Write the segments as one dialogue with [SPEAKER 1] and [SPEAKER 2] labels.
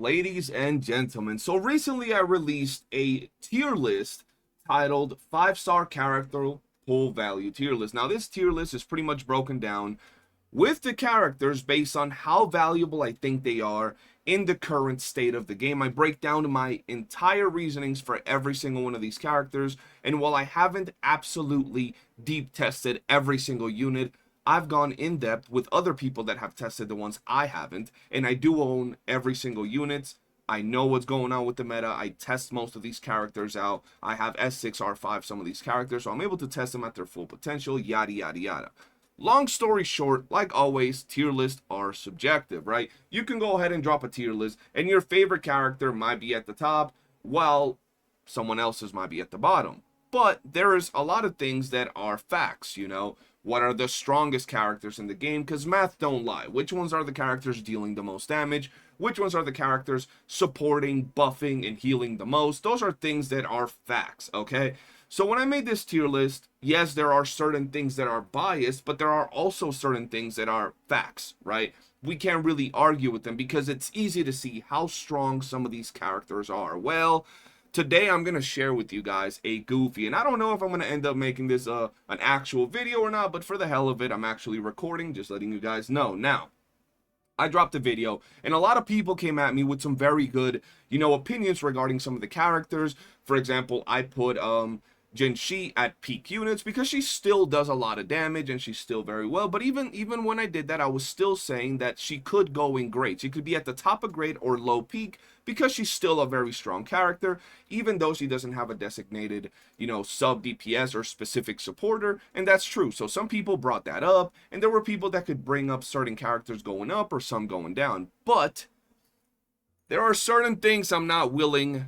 [SPEAKER 1] Ladies and gentlemen, so recently I released a tier list titled 5-star character pull value tier list. Now this tier list is pretty much broken down with the characters based on how valuable I think they are in the current state of the game. I break down my entire reasonings for every single one of these characters, and while I haven't absolutely deep tested every single unit, I've gone in depth with other people that have tested the ones I haven't, and I do own every single unit. I know what's going on with the meta. I test most of these characters out. I have S6, R5, some of these characters, so I'm able to test them at their full potential, yada, yada, yada. Long story short, like always, tier lists are subjective, right? You can go ahead and drop a tier list, and your favorite character might be at the top, while someone else's might be at the bottom. But there is a lot of things that are facts, you know? What are the strongest characters in the game? Because math don't lie. Which ones are the characters dealing the most damage? Which ones are the characters supporting, buffing, and healing the most? Those are things that are facts, okay? So when I made this tier list, yes, there are certain things that are biased, but there are also certain things that are facts, right? We can't really argue with them because it's easy to see how strong some of these characters are. Well, today I'm going to share with you guys a Goofy, and I don't know if I'm going to end up making this an actual video or not, but for the hell of it, I'm actually recording, just letting you guys know. Now, I dropped a video, and a lot of people came at me with some very good, you know, opinions regarding some of the characters. For example, I put Jinshi at peak units because she still does a lot of damage and she's still very well, but even when I did that, I was still saying that she could go in great. She could be at the top of grade or low peak because she's still a very strong character, even though she doesn't have a designated, you know, sub DPS or specific supporter, and that's true. So some people brought that up, and there were people that could bring up certain characters going up or some going down, but there are certain things I'm not willing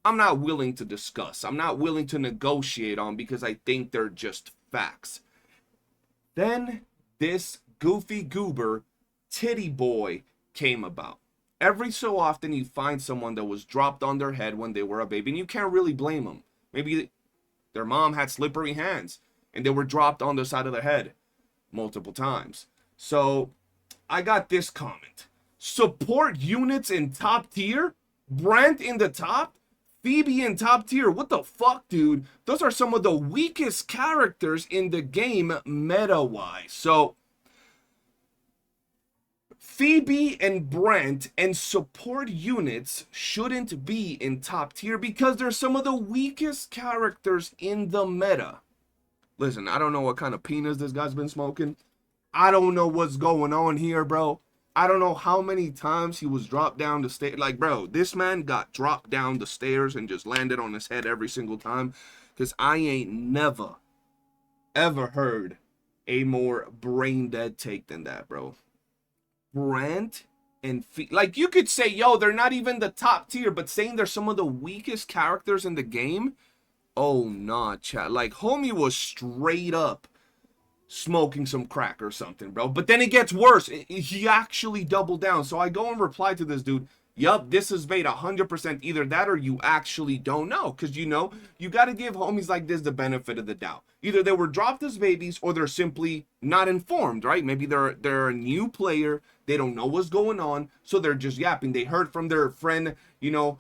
[SPEAKER 1] to discuss. I'm not willing to negotiate on because I think they're just facts. Then this Goofy Goober titty boy came about. Every so often you find someone that was dropped on their head when they were a baby, and you can't really blame them. Maybe their mom had slippery hands and they were dropped on the side of their head multiple times. So I got this comment. Support units in top tier? Brent in the top? Phoebe in top tier? What the fuck, dude? Those are some of the weakest characters in the game meta-wise. So Phoebe and Brent and support units shouldn't be in top tier because they're some of the weakest characters in the meta. Listen, I don't know what kind of penis this guy's been smoking. I don't know what's going on here, bro. I don't know how many times he was dropped down the stairs. Like, bro, this man got dropped down the stairs and just landed on his head every single time. Because I ain't never, ever heard a more brain dead take than that, bro. Brent and like, you could say, yo, they're not even the top tier, but saying they're some of the weakest characters in the game? Oh, nah, chat. Like, homie was straight up smoking some crack or something, bro. But then it gets worse. He actually doubled down. So I go and reply to this dude. Yup, this is bait 100%. Either that or you actually don't know. Because, you know, you got to give homies like this the benefit of the doubt. Either they were dropped as babies or they're simply not informed, right? Maybe they're a new player. They don't know what's going on. So they're just yapping. They heard from their friend, you know,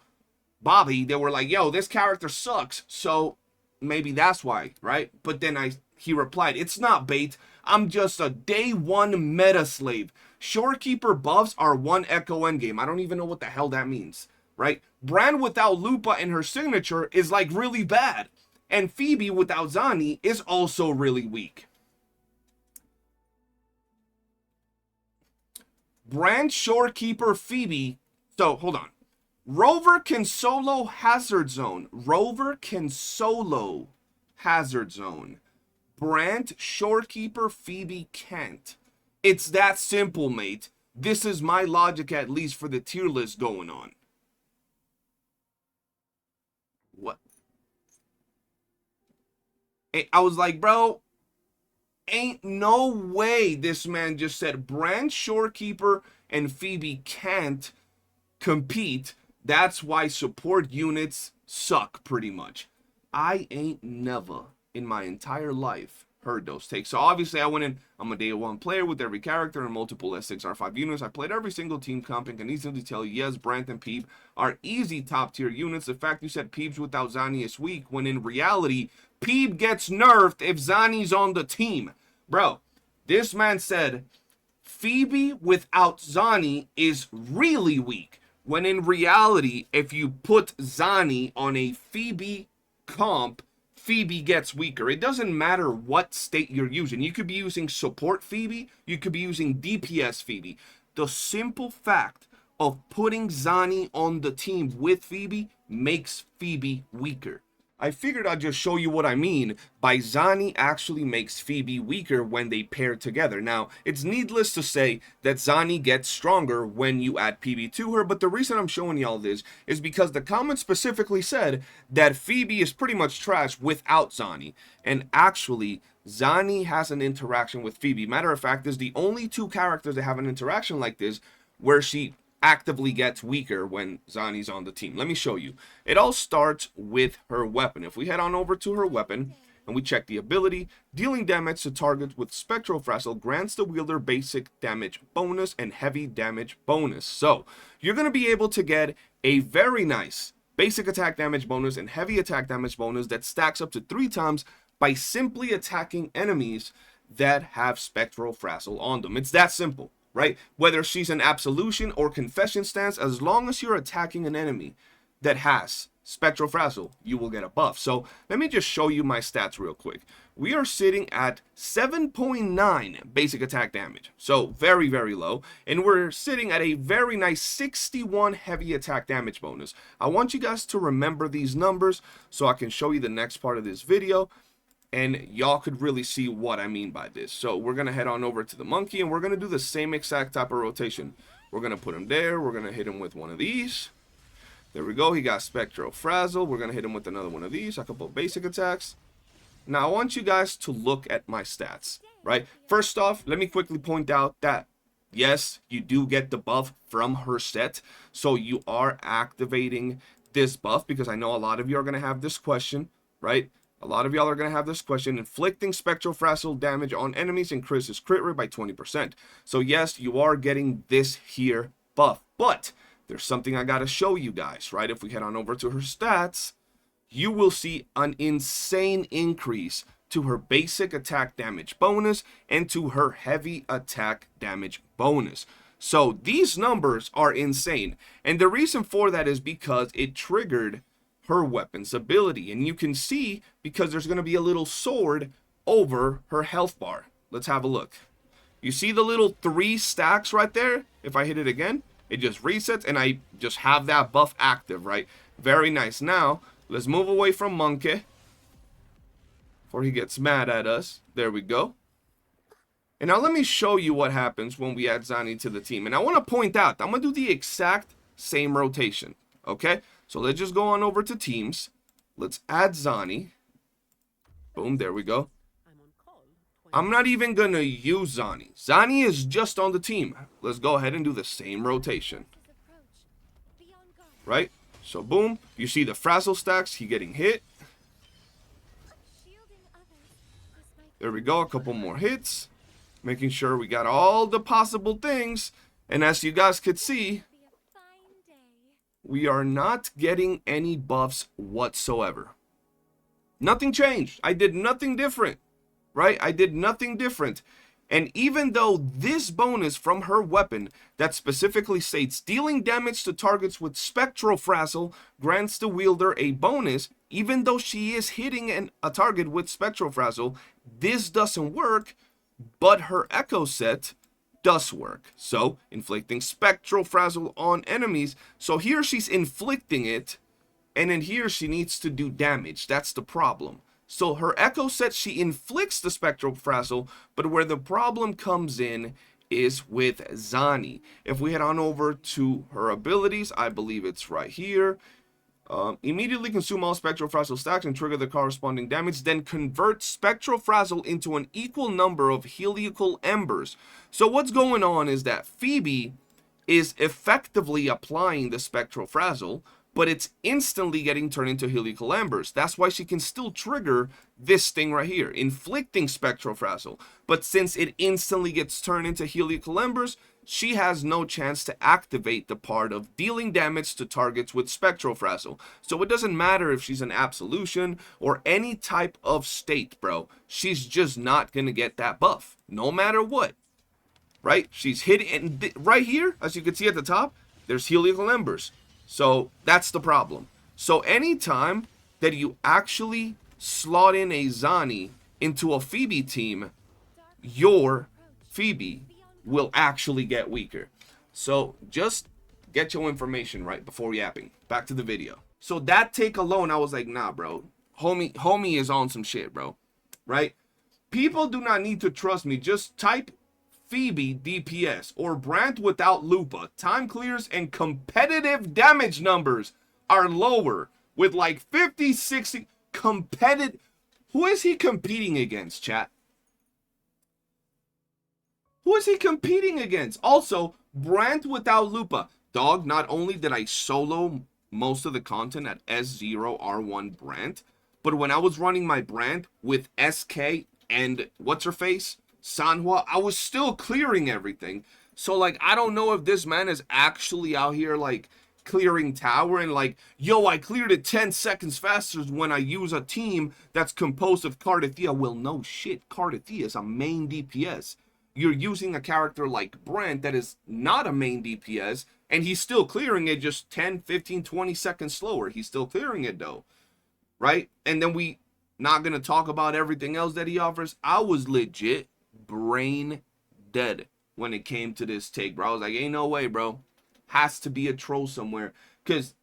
[SPEAKER 1] Bobby. They were like, yo, this character sucks. So maybe that's why, right? But then he replied, it's not bait. I'm just a day one meta slave. Shorekeeper buffs are one echo endgame. I don't even know what the hell that means, right? Bran without Lupa in her signature is like really bad. And Phoebe without Zani is also really weak. Bran, Shorekeeper, Phoebe. So, hold on. Rover can solo Hazard Zone. Rover can solo Hazard Zone. Brant, Shorekeeper, Phoebe can't. It's that simple, mate. This is my logic, at least, for the tier list going on. What? I was like, bro, ain't no way this man just said Brant, Shorekeeper, and Phoebe can't compete. That's why support units suck, pretty much. I ain't never in my entire life heard those takes. So obviously I went in, I'm a day one player with every character and multiple S6R5 units. I played every single team comp and can easily tell you, yes, Brandt and Peeb are easy top tier units. The fact you said Peeb's without Zani is weak, when in reality, Peeb gets nerfed if Zani's on the team. Bro, this man said Phoebe without Zani is really weak, when in reality, if you put Zani on a Phoebe comp, Phoebe gets weaker. It doesn't matter what state you're using. You could be using support Phoebe, you could be using DPS Phoebe. The simple fact of putting Zani on the team with Phoebe makes Phoebe weaker. I figured I'd just show you what I mean by Zani actually makes Phoebe weaker when they pair together. Now, it's needless to say that Zani gets stronger when you add Phoebe to her, but the reason I'm showing y'all this is because the comment specifically said that Phoebe is pretty much trash without Zani. And actually, Zani has an interaction with Phoebe. Matter of fact, there's the only two characters that have an interaction like this where she actively gets weaker when Zani's on the team. Let me show you. It all starts with her weapon. If we head on over to her weapon and we check the ability, dealing damage to targets with Spectral Frazzle grants the wielder basic damage bonus and heavy damage bonus. So you're going to be able to get a very nice basic attack damage bonus and heavy attack damage bonus that stacks up to 3 times by simply attacking enemies that have Spectral Frazzle on them. It's that simple. Right? Whether she's an Absolution or Confession stance, as long as you're attacking an enemy that has Spectral Frazzle, you will get a buff. So let me just show you my stats real quick. We are sitting at 7.9 basic attack damage. So very, very low. And we're sitting at a very nice 61 heavy attack damage bonus. I want you guys to remember these numbers so I can show you the next part of this video. And y'all could really see what I mean by this. So we're going to head on over to the monkey and we're going to do the same exact type of rotation. We're going to put him there. We're going to hit him with one of these. There we go. He got Spectral Frazzle. We're going to hit him with another one of these. A couple of basic attacks. Now I want you guys to look at my stats, right? First off, let me quickly point out that yes, you do get the buff from her set. So you are activating this buff because I know a lot of you are going to have this question, right? A lot of y'all are going to have this question. Inflicting Spectral Frazzle damage on enemies increases crit rate by 20%. So yes, you are getting this here buff. But there's something I got to show you guys, right? If we head on over to her stats, you will see an insane increase to her basic attack damage bonus and to her heavy attack damage bonus. So these numbers are insane. And the reason for that is because it triggered her weapon's ability, and you can see because there's going to be a little sword over her health bar. Let's have a look. You see the little 3 stacks right there? If I hit it again, it just resets and I just have that buff active, right? Very nice. Now let's move away from Monkey before he gets mad at us. There we go. And now let me show you what happens when we add Zani to the team. And I want to point out, I'm going to do the exact same rotation, okay? So let's just go on over to teams. Let's add Zani. Boom, there we go. I'm not even going to use Zani. Zani is just on the team. Let's go ahead and do the same rotation. Right? So boom, you see the Frazzle stacks, he getting hit. There we go, a couple more hits. Making sure we got all the possible things. And as you guys could see, we are not getting any buffs whatsoever. Nothing changed. I did nothing different, right? I did nothing different. And even though this bonus from her weapon that specifically states dealing damage to targets with Spectral Frazzle grants the wielder a bonus, even though she is hitting a target with Spectral Frazzle, this doesn't work, but her Echo set does work. So, inflicting Spectral Frazzle on enemies. So here she's inflicting it, and in here she needs to do damage. That's the problem. So her Echo set, she inflicts the Spectral Frazzle, but where the problem comes in is with Zani. If we head on over to her abilities, I believe it's right here. Immediately consume all Spectral Frazzle stacks and trigger the corresponding damage, then convert Spectral Frazzle into an equal number of helical embers. So what's going on is that Phoebe is effectively applying the Spectral Frazzle, but it's instantly getting turned into helical embers. That's why she can still trigger this thing right here, inflicting spectral frazzle. But since it instantly gets turned into helical embers, she has no chance to activate the part of dealing damage to targets with spectral frazzle. So it doesn't matter if she's an absolution or any type of state, bro. She's just not gonna get that buff, no matter what. Right? She's hitting, and right here, as you can see at the top, there's helical embers. So that's the problem. So anytime that you actually slot in a Zani into a Phoebe team, your Phoebe will actually get weaker. So just get your information right before yapping. Back to the video. So that take alone, I was like, nah, bro. Homie is on some shit, bro. Right? People do not need to trust me. Just type Phoebe DPS or Brandt without Lupa. Time clears and competitive damage numbers are lower with like 50, 60 competitive. Who is he competing against, chat? Who is he competing against? Also, Brandt without Lupa. Dog, not only did I solo most of the content at S0R1 Brandt, but when I was running my Brandt with SK and what's her face? Sanhua, I was still clearing everything. So like, I don't know if this man is actually out here like clearing tower and like, yo, I cleared it 10 seconds faster when I use a team that's composed of Cardathea. Well, no shit, Cardathea is a main DPS. You're using a character like Brent that is not a main DPS, and he's still clearing it just 10, 15, 20 seconds slower. He's still clearing it though, right? And then we not gonna talk about everything else that he offers. I was legit brain dead when it came to this take, bro. I was like, ain't no way, bro. Has to be a troll somewhere. Because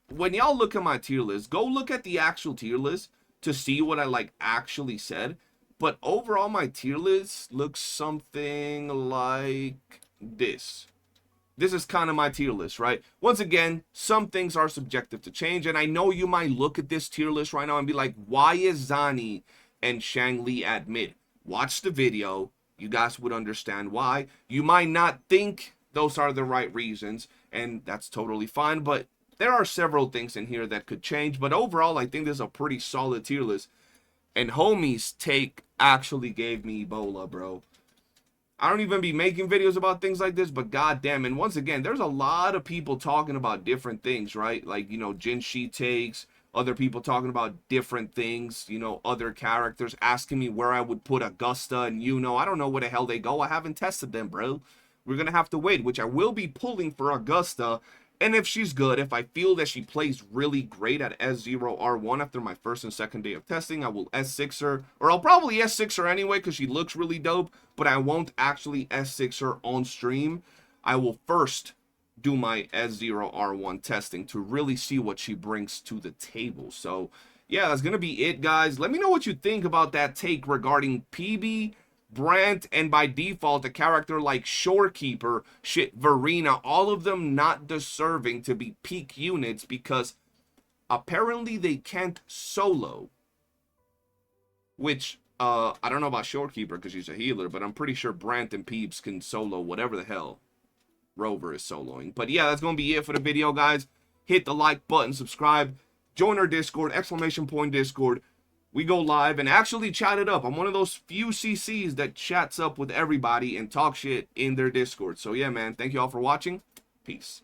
[SPEAKER 1] when y'all look at my tier list, go look at the actual tier list to see what I like actually said. But overall, my tier list looks something like this. This is kind of my tier list, right? Once again, some things are subjective to change. And I know you might look at this tier list right now and be like, why is Zani and Shangli at mid? Watch the video. You guys would understand why. You might not think those are the right reasons, and that's totally fine. But there are several things in here that could change. But overall, I think this is a pretty solid tier list. And homie's take actually gave me Ebola, bro. I don't even be making videos about things like this, but goddamn. And once again, there's a lot of people talking about different things, right? Like, you know, Jinshi takes, other people talking about different things, you know, other characters asking me where I would put Augusta and you know, I don't know where the hell they go. I haven't tested them, bro. We're going to have to wait, which I will be pulling for Augusta. And if she's good, if I feel that she plays really great at S0R1 after my first and second day of testing, I will S6 her. Or I'll probably S6 her anyway because she looks really dope. But I won't actually S6 her on stream. I will first do my S0R1 testing to really see what she brings to the table. So, yeah, that's going to be it, guys. Let me know what you think about that take regarding PB, Brandt, and by default, a character like Shorekeeper, shit, Verena, all of them not deserving to be peak units because apparently they can't solo. Which, I don't know about Shorekeeper because she's a healer, but I'm pretty sure Brandt and Peeps can solo whatever the hell Rover is soloing. But yeah, that's going to be it for the video, guys. Hit the like button, subscribe, join our Discord, ! Discord. We go live and actually chat it up. I'm one of those few CCs that chats up with everybody and talk shit in their Discord. So yeah, man, thank you all for watching. Peace.